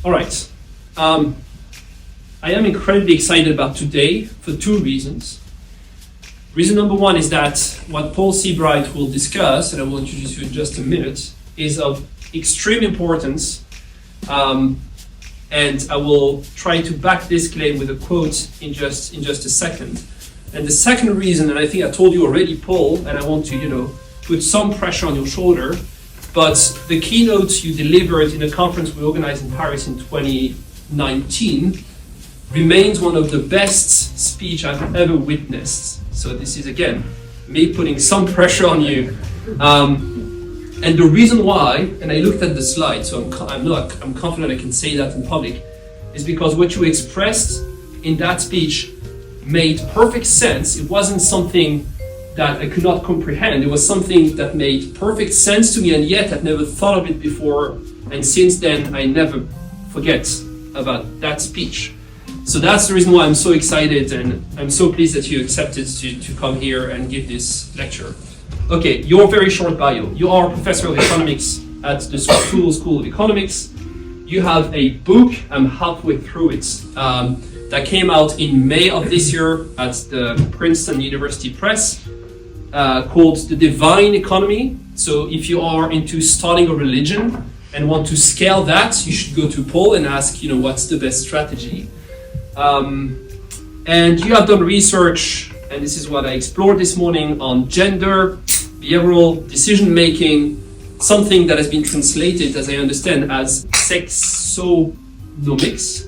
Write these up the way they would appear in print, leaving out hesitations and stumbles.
All right. I am incredibly excited about today for two reasons. Reason number one is that what Paul Seabright will discuss, and I will introduce you in just a minute, is of extreme importance. And I will try to back this claim with a quote in just a second. And the second reason, and I think I told you already, Paul, and I want to, put some pressure on your shoulder, but the keynote you delivered in a conference we organized in Paris in 2019 remains one of the best speech I've ever witnessed. So this is, again, me putting some pressure on you. And the reason why, and I looked at the slide, so I'm confident I can say that in public, is because what you expressed in that speech made perfect sense. It wasn't something that I could not comprehend. It was something that made perfect sense to me, and yet I've never thought of it before. And since then, I never forget about that speech. So that's the reason why I'm so excited, and I'm so pleased that you accepted to come here and give this lecture. Okay, your very short bio. You are a professor of economics at the Schrepel School of Economics. You have a book, I'm halfway through it, that came out in May of this year at the Princeton University Press, called The Divine Economy. So if you are into starting a religion and want to scale that, you should go to Paul and ask, what's the best strategy? And you have done research, and this is what I explored this morning, on gender, behavioral decision-making, something that has been translated, as I understand, as sexonomics,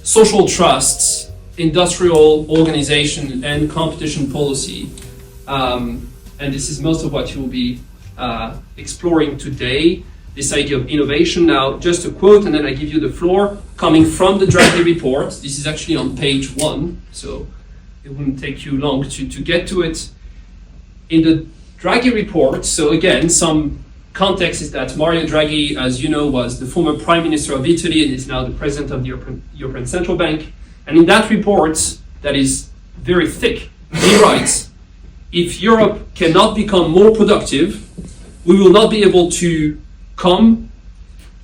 social trusts, industrial organization, and competition policy. And this is most of what you will be exploring today, this idea of innovation. Now, just a quote, and then I give you the floor, coming from the Draghi Report. This is actually on page 1, so it wouldn't take you long to get to it. In the Draghi Report, so again, some context is that Mario Draghi, as you know, was the former Prime Minister of Italy and is now the President of the European Central Bank. And in that report, that is very thick, he writes, if Europe cannot become more productive, we will not be able to come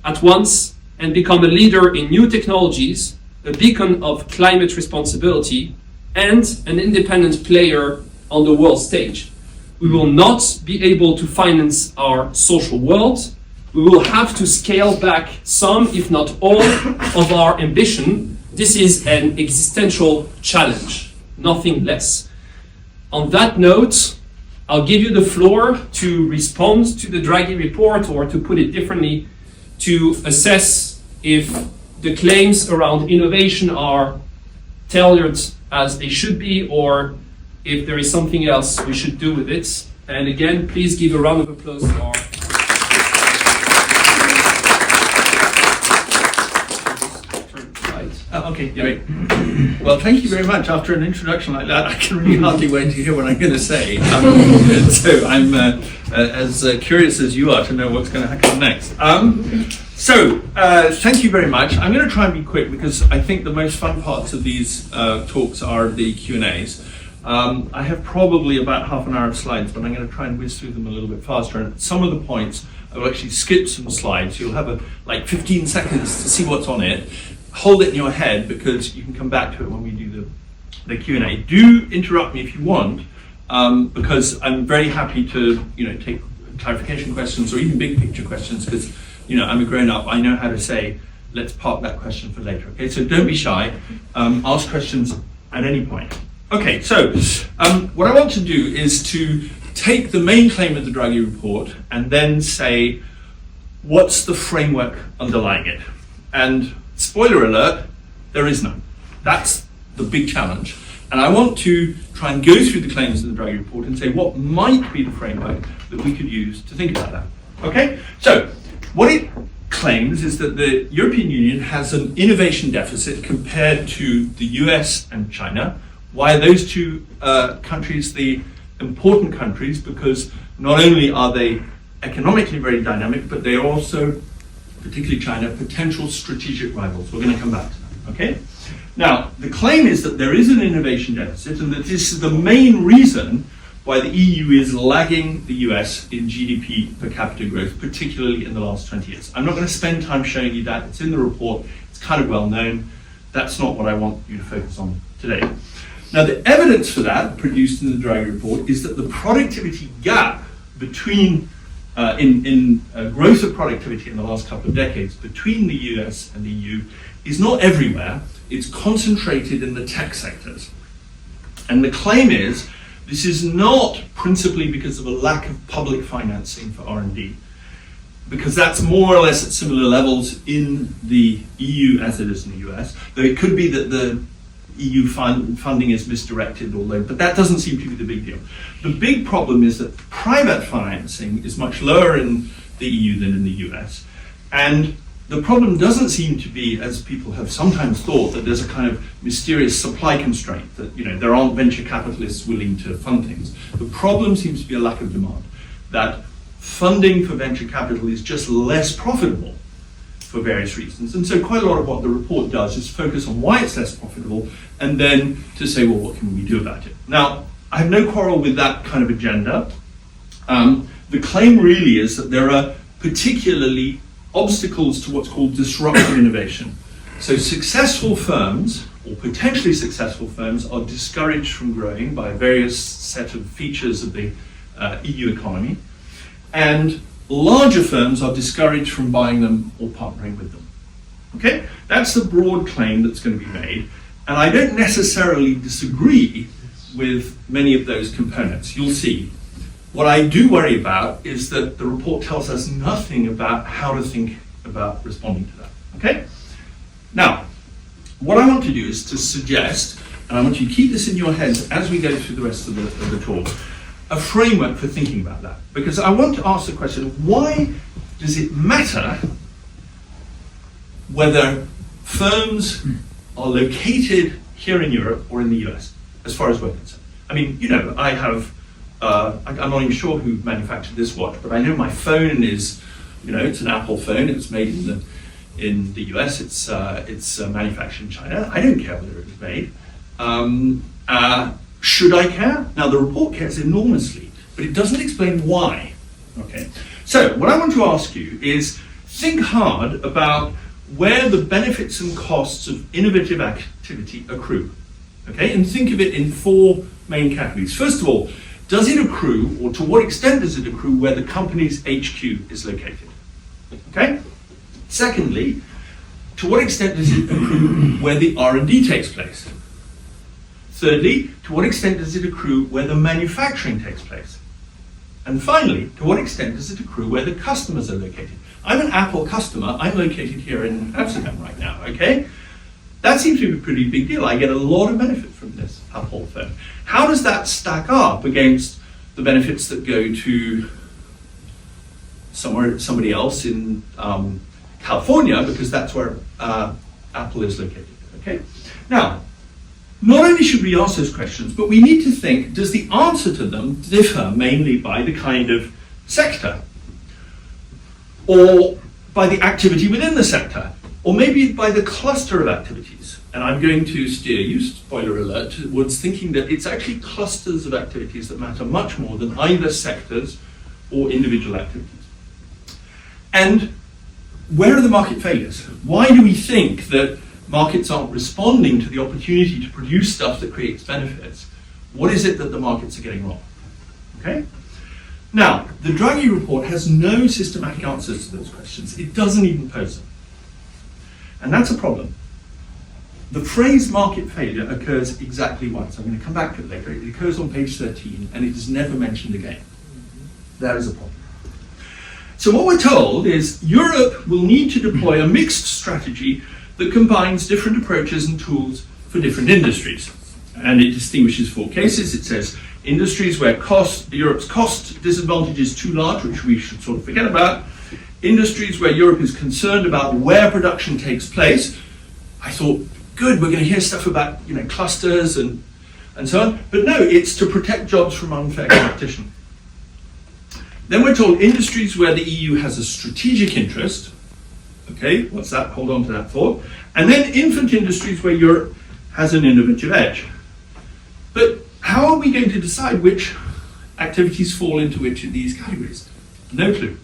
at once and become a leader in new technologies, a beacon of climate responsibility, and an independent player on the world stage. We will not be able to finance our social world. We will have to scale back some, if not all, of our ambition. This is an existential challenge, nothing less. On that note, I'll give you the floor to respond to the Draghi Report, or to put it differently, to assess if the claims around innovation are tailored as they should be, or if there is something else we should do with it. And again, please give a round of applause to our... Okay, great. Well, thank you very much. After an introduction like that, I can really hardly wait to hear what I'm going to say. So I'm as curious as you are to know what's going to happen next. Thank you very much. I'm going to try and be quick because I think the most fun parts of these talks are the Q&As. I have probably about half an hour of slides, but I'm going to try and whiz through them a little bit faster. And some of the points, I will actually skip some slides. You'll have 15 seconds to see what's on it. Hold it in your head because you can come back to it when we do the Q&A. Do interrupt me if you want, because I'm very happy to take clarification questions or even big picture questions, because I'm a grown-up. I know how to say, let's park that question for later. Okay, so don't be shy. Ask questions at any point. Okay, so what I want to do is to take the main claim of the Draghi Report and then say, what's the framework underlying it? And spoiler alert, there is none. That's the big challenge. And I want to try and go through the claims of the Draghi Report and say what might be the framework that we could use to think about that. Okay? So, what it claims is that the European Union has an innovation deficit compared to the US and China. Why are those two countries the important countries? Because not only are they economically very dynamic, but they are also, particularly China, potential strategic rivals. We're going to come back to that, okay? Now, the claim is that there is an innovation deficit and that this is the main reason why the EU is lagging the US in GDP per capita growth, particularly in the last 20 years. I'm not going to spend time showing you that. It's in the report. It's kind of well known. That's not what I want you to focus on today. Now, the evidence for that, produced in the Draghi Report, is that the productivity gap between growth of productivity in the last couple of decades between the US and the EU is not everywhere. It's concentrated in the tech sectors. And the claim is this is not principally because of a lack of public financing for R&D, because that's more or less at similar levels in the EU as it is in the US, though it could be that the EU funding is misdirected, but that doesn't seem to be the big deal. The big problem is that private financing is much lower in the EU than in the US, and the problem doesn't seem to be, as people have sometimes thought, that there's a kind of mysterious supply constraint, that there aren't venture capitalists willing to fund things. The problem seems to be a lack of demand, that funding for venture capital is just less profitable for various reasons. And so quite a lot of what the report does is focus on why it's less profitable and then to say, well, what can we do about it? Now, I have no quarrel with that kind of agenda. The claim really is that there are particularly obstacles to what's called disruptive innovation. So successful firms, or potentially successful firms, are discouraged from growing by various set of features of the EU economy, and larger firms are discouraged from buying them or partnering with them. Okay, that's the broad claim that's going to be made, and I don't necessarily disagree with many of those components. You'll see. What I do worry about is that the report tells us nothing about how to think about responding to that. Okay? Now, what I want to do is to suggest, and I want you to keep this in your heads as we go through the rest of the talk, a framework for thinking about that. Because I want to ask the question, why does it matter whether firms are located here in Europe or in the US, as far as we're concerned? I mean, I have I'm not even sure who manufactured this watch, but I know my phone is, it's an Apple phone. It's made in the US. It's manufactured in China. I don't care whether it's made. Should I care? Now, the report cares enormously, but it doesn't explain why. Okay. So what I want to ask you is think hard about where the benefits and costs of innovative activity accrue. Okay, and think of it in four main categories. First of all, does it accrue, or to what extent does it accrue, where the company's HQ is located? Okay? Secondly, to what extent does it accrue where the R&D takes place? Thirdly, to what extent does it accrue where the manufacturing takes place? And finally, to what extent does it accrue where the customers are located? I'm an Apple customer. I'm located here in Amsterdam right now, okay? That seems to be a pretty big deal. I get a lot of benefit from this Apple phone. How does that stack up against the benefits that go to somebody else in California, because that's where Apple is located, okay? Now, not only should we ask those questions, but we need to think, does the answer to them differ mainly by the kind of sector, or by the activity within the sector, or maybe by the cluster of activities? And I'm going to steer you, spoiler alert, towards thinking that it's actually clusters of activities that matter much more than either sectors or individual activities. And where are the market failures? Why do we think that markets aren't responding to the opportunity to produce stuff that creates benefits? What is it that the markets are getting wrong? Okay? Now, the Draghi Report has no systematic answers to those questions. It doesn't even pose them. And that's a problem. The phrase market failure occurs exactly once. I'm going to come back to it later. It occurs on page 13, and it is never mentioned again. That is a problem. So what we're told is Europe will need to deploy a mixed strategy that combines different approaches and tools for different industries. And it distinguishes four cases. It says industries where Europe's cost disadvantage is too large, which we should sort of forget about. Industries where Europe is concerned about where production takes place. I thought, good, we're going to hear stuff about clusters and so on. But no, it's to protect jobs from unfair competition. Then we're told industries where the EU has a strategic interest. Okay, what's that? Hold on to that thought. And then infant industries where Europe has an innovative edge. But how are we going to decide which activities fall into which of these categories? No clue.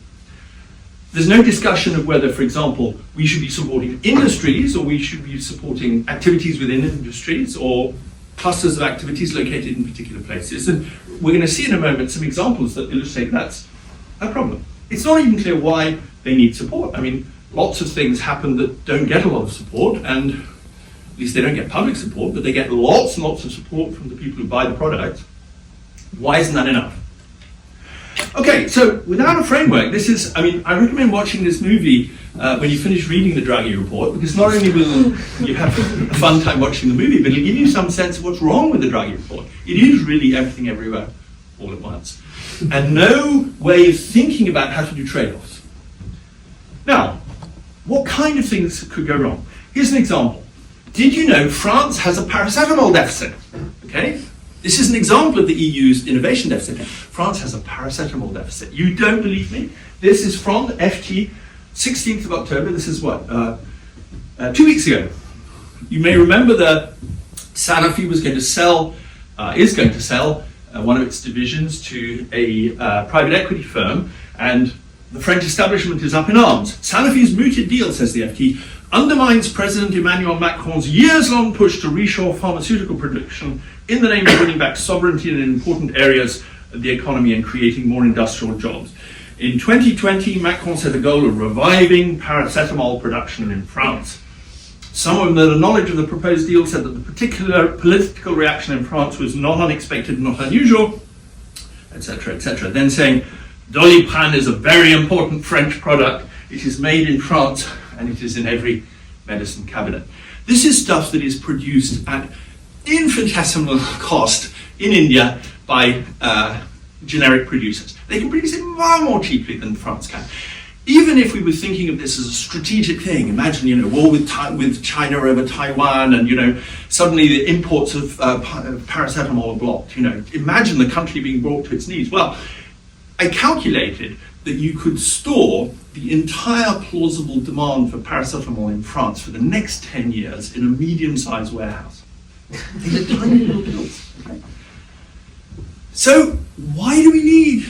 There's no discussion of whether, for example, we should be supporting industries or we should be supporting activities within industries or clusters of activities located in particular places. And we're going to see in a moment some examples that illustrate that's a problem. It's not even clear why they need support. I mean, lots of things happen that don't get a lot of support, and at least they don't get public support, but they get lots and lots of support from the people who buy the product. Why isn't that enough? Okay, so without a framework, I recommend watching this movie when you finish reading the Draghi Report, because not only will you have a fun time watching the movie, but it'll give you some sense of what's wrong with the Draghi Report. It is really everything everywhere all at once. And no way of thinking about how to do trade-offs. Now, what kind of things could go wrong? Here's an example. Did you know France has a paracetamol deficit? Okay? This is an example of the EU's innovation deficit. France has a paracetamol deficit. You don't believe me? This is from the FT, 16th of October. This is what? 2 weeks ago. You may remember that Sanofi is going to sell one of its divisions to a private equity firm, and the French establishment is up in arms. Sanofi's mooted deal, says the FT, undermines President Emmanuel Macron's years-long push to reshore pharmaceutical production in the name of winning back sovereignty in important areas of the economy and creating more industrial jobs. In 2020, Macron set a goal of reviving paracetamol production in France. Someone with a knowledge of the proposed deal said that the particular political reaction in France was not unexpected, not unusual, etc., etc. Then saying, Doliprane is a very important French product. It is made in France and it is in every medicine cabinet. This is stuff that is produced at infinitesimal cost in India by generic producers. They can produce it far more cheaply than France can. Even if we were thinking of this as a strategic thing, imagine, war with China over Taiwan, and suddenly the imports of paracetamol are blocked. Imagine the country being brought to its knees. Well, I calculated that you could store the entire plausible demand for paracetamol in France for the next 10 years in a medium-sized warehouse. These are tiny little pills. Okay? So why do we need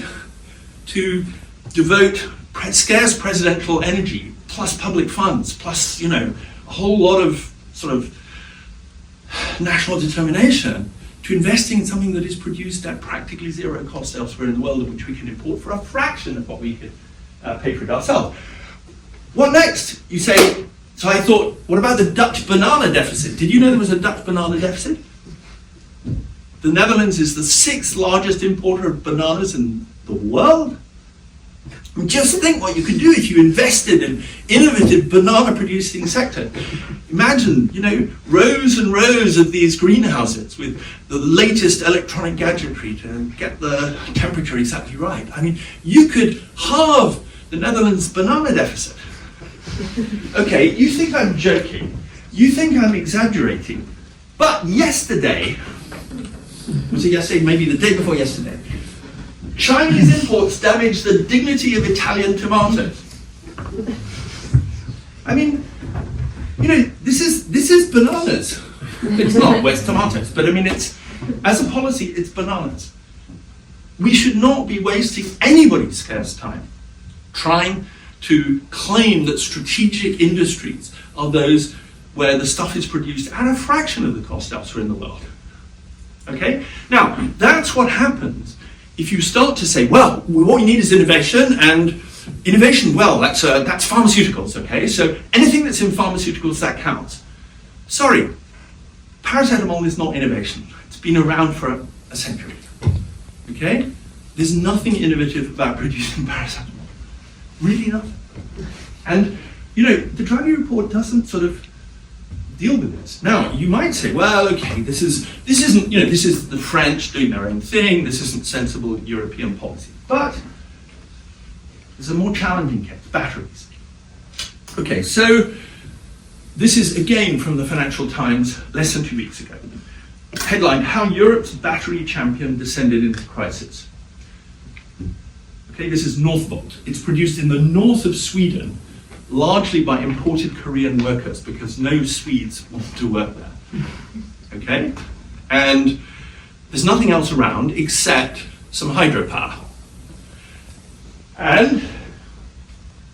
to devote scarce presidential energy, plus public funds, plus a whole lot of sort of national determination to investing in something that is produced at practically zero cost elsewhere in the world, of which we can import for a fraction of what we could pay for it ourselves? What next? You say, so I thought, what about the Dutch banana deficit? Did you know there was a Dutch banana deficit? The Netherlands is the 6th largest importer of bananas in the world. And just think what you could do if you invested in innovative banana producing sector. Imagine, rows and rows of these greenhouses with the latest electronic gadgetry to get the temperature exactly right. I mean, you could halve the Netherlands banana deficit. Okay, you think I'm joking. You think I'm exaggerating. But yesterday, was it yesterday? Maybe the day before yesterday, Chinese imports damaged the dignity of Italian tomatoes. I mean, this is bananas. It's not West tomatoes, but I mean, as a policy, it's bananas. We should not be wasting anybody's scarce time trying to claim that strategic industries are those where the stuff is produced at a fraction of the cost elsewhere in the world. Okay? Now, that's what happens if you start to say, well, what we need is innovation, and innovation, well, that's pharmaceuticals, okay? So anything that's in pharmaceuticals, that counts. Sorry, paracetamol is not innovation. It's been around for a century, okay? There's nothing innovative about producing paracetamol. Really nothing. And, the Draghi Report doesn't sort of deal with this. Now, you might say, well, okay, this is the French doing their own thing, this isn't sensible European policy. But there's a more challenging case, batteries. Okay, so this is again from the Financial Times less than 2 weeks ago. Headline, How Europe's Battery Champion Descended into Crisis. Okay, this is Northvolt. It's produced in the north of Sweden, largely by imported Korean workers, because no Swedes want to work there. Okay? And there's nothing else around except some hydropower. And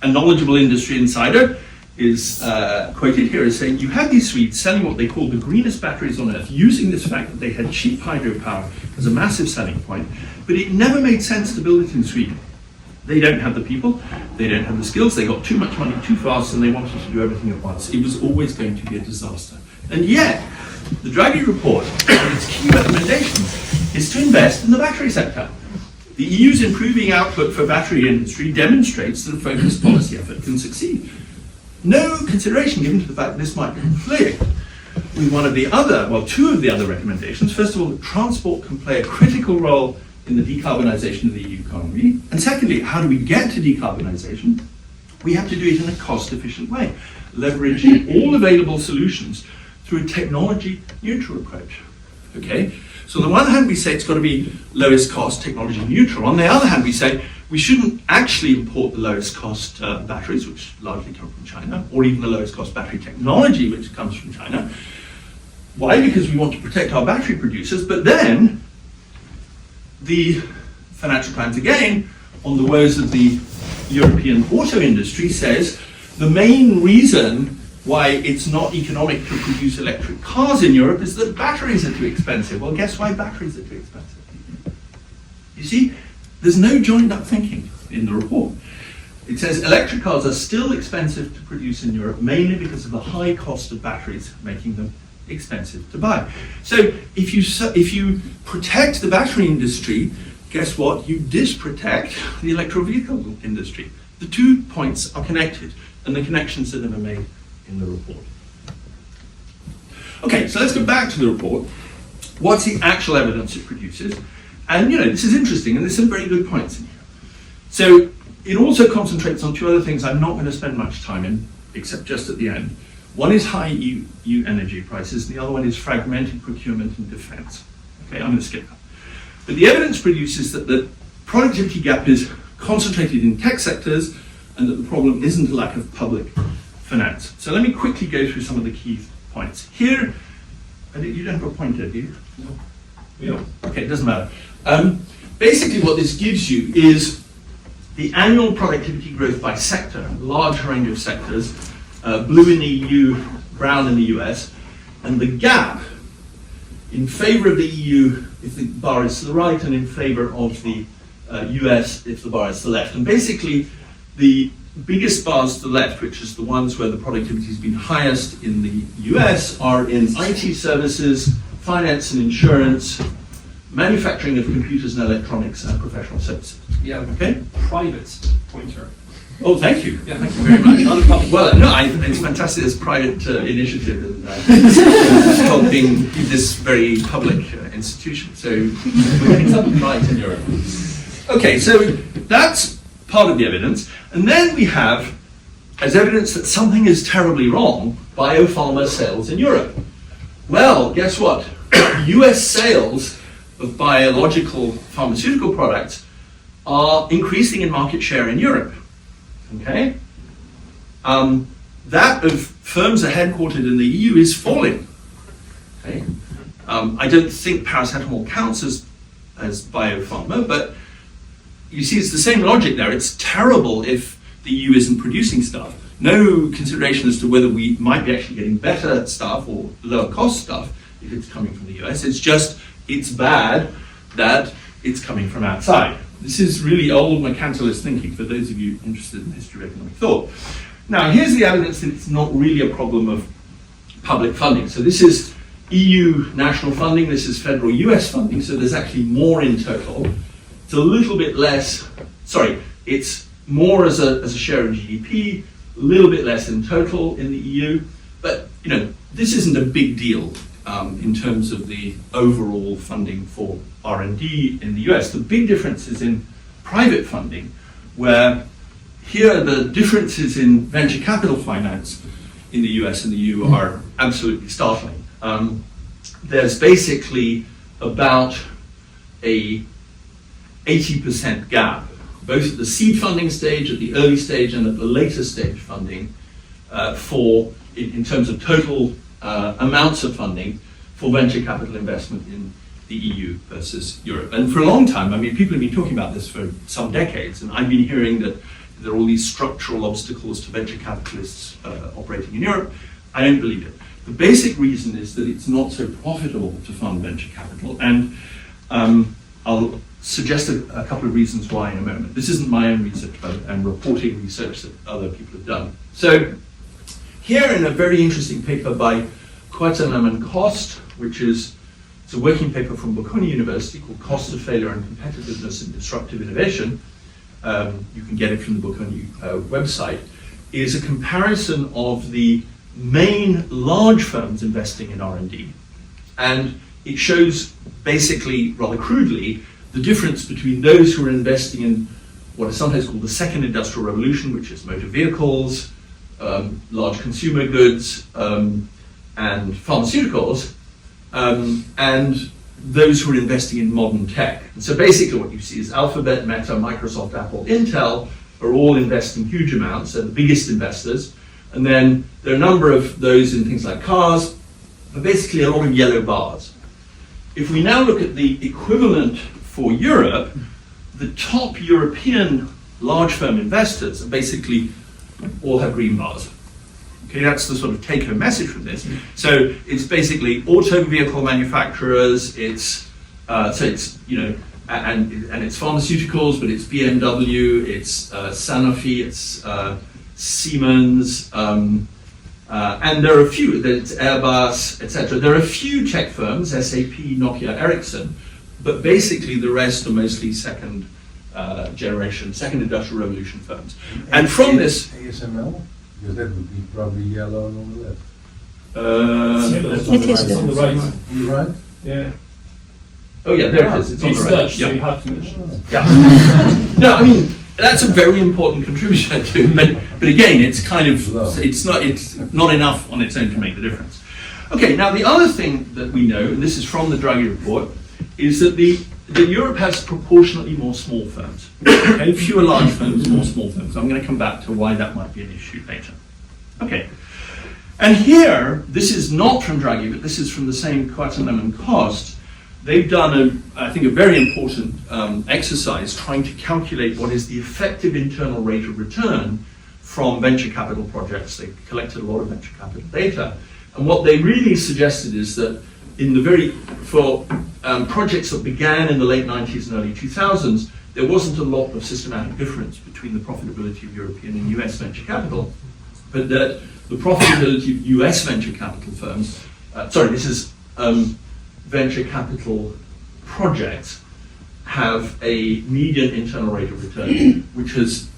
a knowledgeable industry insider is quoted here as saying, you had these Swedes selling what they called the greenest batteries on earth, using this fact that they had cheap hydropower as a massive selling point, but it never made sense to build it in Sweden. They don't have the people, they don't have the skills, they got too much money too fast, and they wanted to do everything at once. It was always going to be a disaster. And yet, the Draghi Report, one of its key recommendations, is to invest in the battery sector. The EU's improving outlook for battery industry demonstrates that a focused policy effort can succeed. No consideration given to the fact that this might conflict with two of the other recommendations. First of all, that transport can play a critical role in the decarbonisation of the EU economy. And secondly, how do we get to decarbonisation? We have to do it in a cost-efficient way, leveraging all available solutions through a technology-neutral approach. Okay? So on the one hand, we say it's got to be lowest cost, technology neutral. On the other hand, we say we shouldn't actually import the lowest cost batteries, which largely come from China, or even the lowest cost battery technology, which comes from China. Why? Because we want to protect our battery producers, but then the Financial Times again, on the woes of the European auto industry, says the main reason why it's not economic to produce electric cars in Europe is that batteries are too expensive. Well, guess why batteries are too expensive? You see, there's no joined up thinking in the report. It says electric cars are still expensive to produce in Europe, mainly because of the high cost of batteries, making them expensive to buy. So if you protect the battery industry, guess what? You disprotect the electric vehicle industry. The 2 points are connected, and the connections that are made in the report. Okay, so let's go back to the report. What's the actual evidence it produces? And this is interesting, and there's some very good points in here. So it also concentrates on two other things I'm not going to spend much time in, except just at the end. One is high EU energy prices, and the other one is fragmented procurement and defense. Okay, I'm going to skip that. But the evidence produces that the productivity gap is concentrated in tech sectors, and that the problem isn't a lack of public finance. So let me quickly go through some of the key points. Here, you don't have a pointer, do you? No. Yeah. Okay, it doesn't matter. Basically what this gives you is the annual productivity growth by sector, a large range of sectors, blue in the EU, brown in the US, and the gap in favor of the EU if the bar is to the right, and in favor of the US if the bar is to the left. And basically the biggest bars to the left, which is the ones where the productivity has been highest in the US, are in IT services, finance and insurance, manufacturing of computers and electronics, and professional services. Yeah, okay. Private pointer. Oh, thank you. Yeah, thank you very much. Not a public. Well, no, it's fantastic as private initiative and helping this very public institution. So we're getting something right in Europe. Okay, so that's part of the evidence. And then we have, as evidence that something is terribly wrong, biopharma sales in Europe. Well, guess what? US sales of biological pharmaceutical products are increasing in market share in Europe. Okay? That of firms that are headquartered in the EU is falling. Okay? I don't think paracetamol counts as biopharma, but you see it's the same logic there. It's terrible if the EU isn't producing stuff. No consideration as to whether we might be actually getting better stuff or lower cost stuff if it's coming from the US. It's just, it's bad that it's coming from outside. This is really old mercantilist thinking for those of you interested in the history of economic thought. Now, here's the evidence that it's not really a problem of public funding. So this is EU national funding, this is federal US funding, so there's actually more in total. It's a little bit less, it's more as a share of GDP, a little bit less in total in the EU, but this isn't a big deal in terms of the overall funding for R&D in the US. The big difference is in private funding, where here the differences in venture capital finance in the US and the EU are absolutely startling. There's basically about a 80% gap, both at the seed funding stage, at the early stage, and at the later stage funding in terms of total amounts of funding for venture capital investment the EU versus Europe. And for a long time, I mean, people have been talking about this for some decades, and I've been hearing that there are all these structural obstacles to venture capitalists operating in Europe. I don't believe it. The basic reason is that it's not so profitable to fund venture capital, and I'll suggest a couple of reasons why in a moment. This isn't my own research, but I'm reporting research that other people have done. So here in a very interesting paper by Quaternaum and Cost, which is it's a working paper from Bocconi University called Cost of Failure and Competitiveness in Disruptive Innovation. You can get it from the Bocconi website, is a comparison of the main large firms investing in R&D. And it shows basically, rather crudely, the difference between those who are investing in what is sometimes called the second industrial revolution, which is motor vehicles, large consumer goods, and pharmaceuticals, and those who are investing in modern tech. And so basically what you see is Alphabet, Meta, Microsoft, Apple, Intel are all investing huge amounts, they're the biggest investors. And then there are a number of those in things like cars, but basically a lot of yellow bars. If we now look at the equivalent for Europe, the top European large firm investors are basically all have green bars. Okay, that's the sort of take-home message from this. So it's basically auto vehicle manufacturers. It's you know, and it's pharmaceuticals, but it's BMW, it's Sanofi, it's Siemens, and there are a few. It's Airbus, etc. There are a few tech firms, SAP, Nokia, Ericsson, but basically the rest are mostly second generation, second industrial revolution firms. And from this, ASML. Because that would be probably yellow on the left. It's on the right. On the right? Yeah. Oh yeah, there it is. It's on the right. Dutch, so Yeah. you have to mention. Yeah. No, I mean that's a very important contributor to. But again, it's kind of it's not enough on its own to make the difference. Okay. Now the other thing that we know, and this is from the Draghi Report, is that that Europe has proportionately more small firms. Okay, fewer large firms, more small firms. I'm going to come back to why that might be an issue later. Okay, and here, this is not from Draghi, but this is from the same Quaternaum and Cost. They've done, I think, a very important exercise trying to calculate what is the effective internal rate of return from venture capital projects. They collected a lot of venture capital data. And what they really suggested is that for projects that began in the late 90s and early 2000s, there wasn't a lot of systematic difference between the profitability of European and US venture capital, but that the profitability of US venture capital firms, this is venture capital projects, have a median internal rate of return, which has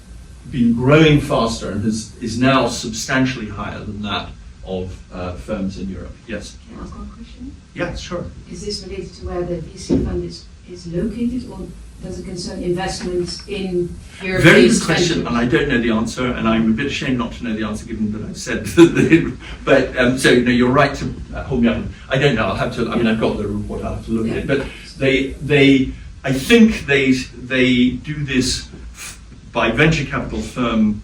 been growing faster and is now substantially higher than that of firms in Europe. Yes? Can I ask one question? Yeah, sure. Is this related to where the VC fund is located, or does it concern investments in Europe? Very good question, and I don't know the answer, and I'm a bit ashamed not to know the answer given that I've said that but so no, you're right to hold me up. I don't know, I've got the report, I'll have to look at it, but I think they do this by venture capital firm,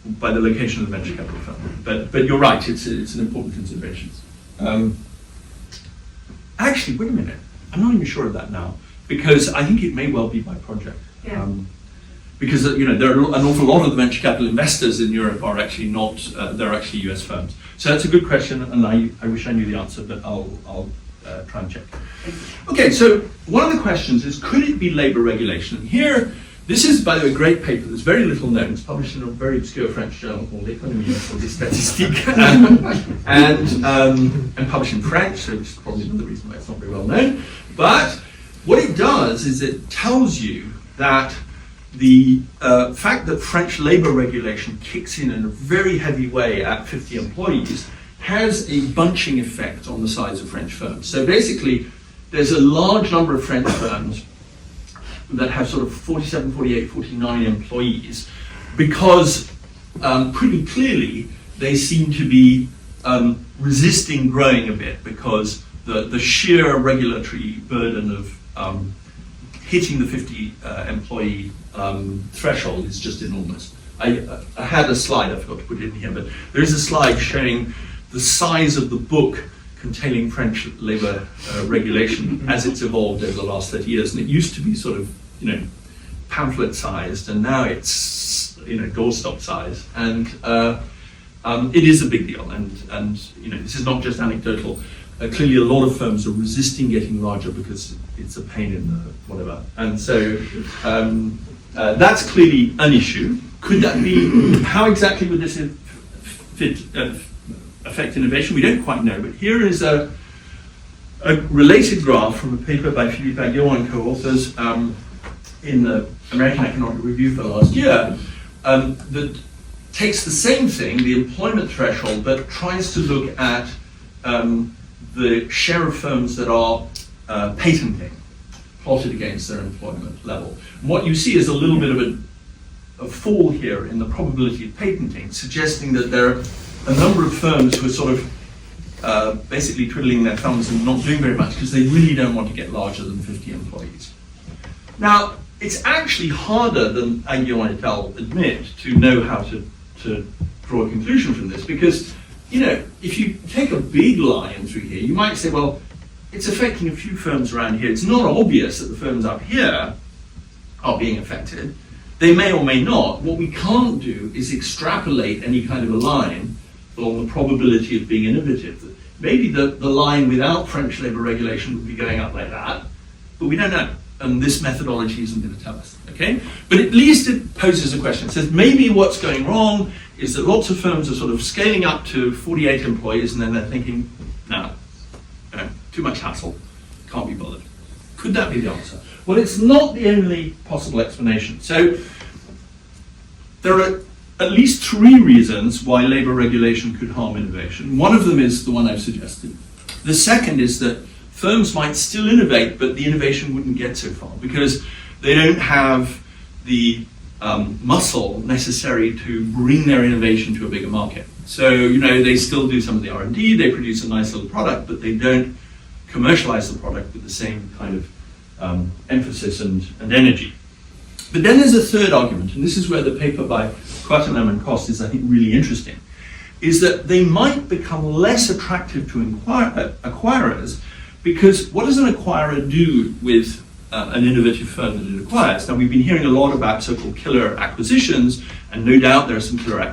by the location of the venture capital firm. But you're right, it's an important consideration. Actually, wait a minute, I'm not even sure of that now, because I think it may well be by project. Yeah. Because there are an awful lot of the venture capital investors in Europe are actually not, they're actually US firms. So that's a good question, and I wish I knew the answer, but I'll try and check. Okay, so one of the questions is, could it be labor regulation? And here, this is, by the way, a great paper that's very little known. It's published in a very obscure French journal called L'Économie pour les statistiques, and published in French, so this is probably another reason why it's not very well known. But what it does is it tells you that the fact that French labor regulation kicks in a very heavy way at 50 employees has a bunching effect on the size of French firms. So basically, there's a large number of French firms that have sort of 47, 48, 49 employees, because pretty clearly they seem to be resisting growing a bit, because the sheer regulatory burden of hitting the 50 employee threshold is just enormous. I had a slide, I forgot to put it in here, but there is a slide showing the size of the book containing French labour regulation as it's evolved over the last 30 years. And it used to be sort of, pamphlet sized, and now it's, doorstop size. And it is a big deal. And this is not just anecdotal. Clearly, a lot of firms are resisting getting larger because it's a pain in the whatever. And so that's clearly an issue. Could that be, how exactly would this affect innovation? We don't quite know, but here is a related graph from a paper by Philippe Aguillon and co-authors in the American Economic Review for last year that takes the same thing, the employment threshold, but tries to look at the share of firms that are patenting, plotted against their employment level. And what you see is a little bit of a fall here in the probability of patenting, suggesting that there are a number of firms who are sort of basically twiddling their thumbs and not doing very much because they really don't want to get larger than 50 employees. Now, it's actually harder than Aguillon et al. Admit to know how to draw a conclusion from this, because if you take a big line through here, you might say, well, it's affecting a few firms around here. It's not obvious that the firms up here are being affected. They may or may not. What we can't do is extrapolate any kind of a line along the probability of being innovative. Maybe the line without French labour regulation would be going up like that, but we don't know. And this methodology isn't going to tell us, okay? But at least it poses a question. It says maybe what's going wrong is that lots of firms are sort of scaling up to 48 employees and then they're thinking, no, too much hassle, can't be bothered. Could that be the answer? Well, it's not the only possible explanation. So there are at least 3 reasons why labour regulation could harm innovation. One of them is the one I've suggested. The second is that firms might still innovate, but the innovation wouldn't get so far because they don't have the muscle necessary to bring their innovation to a bigger market. So, they still do some of the R&D, they produce a nice little product, but they don't commercialize the product with the same kind of emphasis and energy. But then there's a third argument, and this is where the paper by Quaternam and Cost is, I think, really interesting, is that they might become less attractive to acquirers, because what does an acquirer do with an innovative firm that it acquires? Now, we've been hearing a lot about so-called killer acquisitions, and no doubt there are some killer